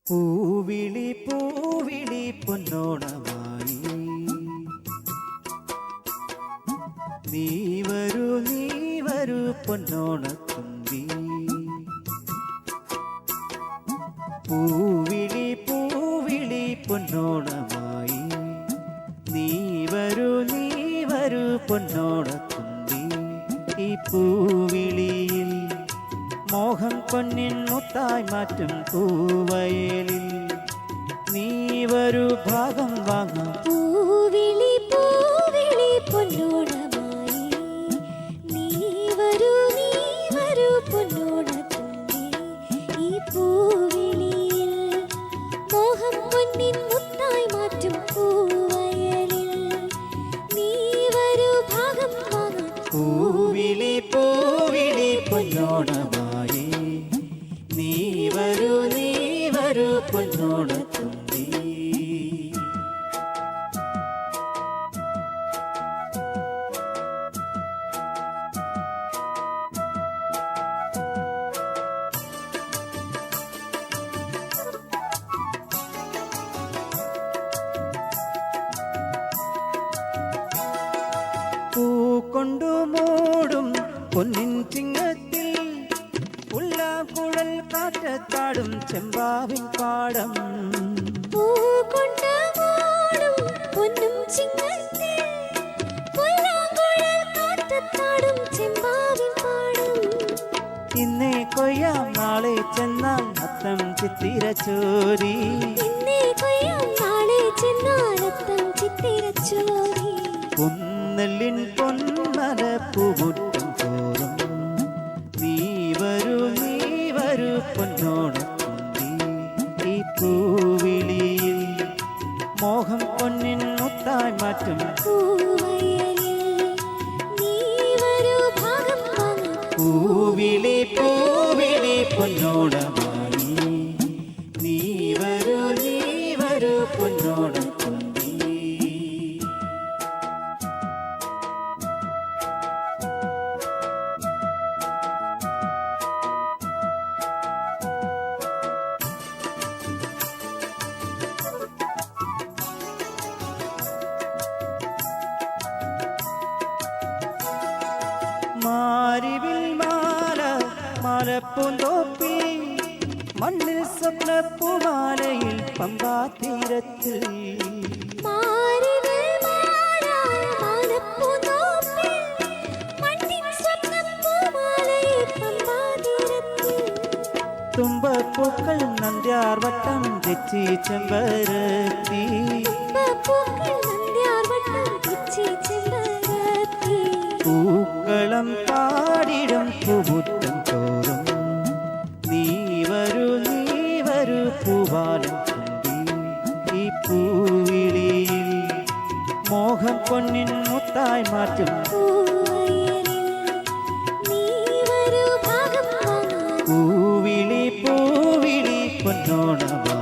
പൂവിളി പൂവിളി പൊന്നോണമായി നീ വരൂ പൊന്നോണത്തുമ്പി. പൂവിളി പൂവിളി പൊന്നോണമായി നീ വരൂ പൊന്നോണത്തുമ്പി. ഈ പൂവിളിയിൽ മോഹം പൊന്നിൻ മുത്തായി മാറ്റും പൂവയലിൽ നീ വരൂ ഭാഗം വാങ്ങാം. പൂവിളി പൂവിളി പൊന്നോണമായി നീ വരൂ പൊന്നോണത്തുമ്പി. ഈ പൂവിളിയിൽ മോഹം പൊന്നിൻ മുത്തായി മാറ്റും പൂവയലിൽ നീ വരൂ ഭാഗം വാങ്ങാം. പൂവിളി പൂവിളി പൊന്നോണമായി നീ വരൂ പൊന്നോണത്തുമ്പി. പൂക്കൊണ്ടു മൂടും പൊന്നിൻ ചിങ്ങത്തിൽ ഉല്ലാക്കുഴൽ കാറ്റത്താടും ചെമ്പാവിൻ പാടം. പൂകൊണ്ട് മൂടും പൊന്നും ചിങ്ങത്തിൽ ഉല്ലാക്കുഴൽ കാറ്റത്താടും ചെമ്പാവിൻ പാടം. ഇന്നേ കൊയ്യാം നാളെ ചെന്നാൽ അത്തം ചിത്തിരച്ചോരി. ഇന്നേ കൊയ്യാം നാളെ ചെന്നാൽ അത്തം ചിത്തിരച്ചോരി. പൊന്നെല്ലിൻ പൊന്മല പൂമുറ്റം തോറും നീ വരൂ പൊന്നോണത്തുമ്പി. ഈ പൂവിളിയിൽ മോഹം പൊന്നിൻ മുത്തായി മാറ്റും പൂവയലിൽ നീ വരൂ ഭാഗം വാങ്ങാം. പൂവിളി പൂവിളി പൊന്നോണമായി നീ വരൂ പൊന്നോണത്തുമ്പി. മാരിവിൽ മാലപ്പൂന്തോപ്പിൽ മണ്ണിൽ സ്വപ്നപ്പൂമാലയിൽ പമ്പാ തീരത്തിൽ. മാരിവിൽ മാലപ്പൂന്തോപ്പിൽ മണ്ണിൻ സ്വപ്നപ്പൂമാലയിൽ പമ്പാ തീരത്തിൽ. തുമ്പപ്പൂക്കൾ നന്ദ്യാർ വട്ടം തെച്ചി ചെമ്പരത്തി. തുമ്പപ്പൂക്കൾ നന്ദ്യാർ വട്ടം തെച്ചി ചെമ്പരത്തി. പൂക്കളം പാടിടും പൂമുറ്റം തോറും നീ വരൂ പൂവാലം തുമ്പി. ഈ പൂവിളിയിൽ മോഹം പൊന്നിൻ മുത്തായി മാറ്റും പൂവയലിൽ നീ വരൂ ഭാഗം വാങ്ങാം. പൂവിളി പൂവിളി പൊന്നോണമായി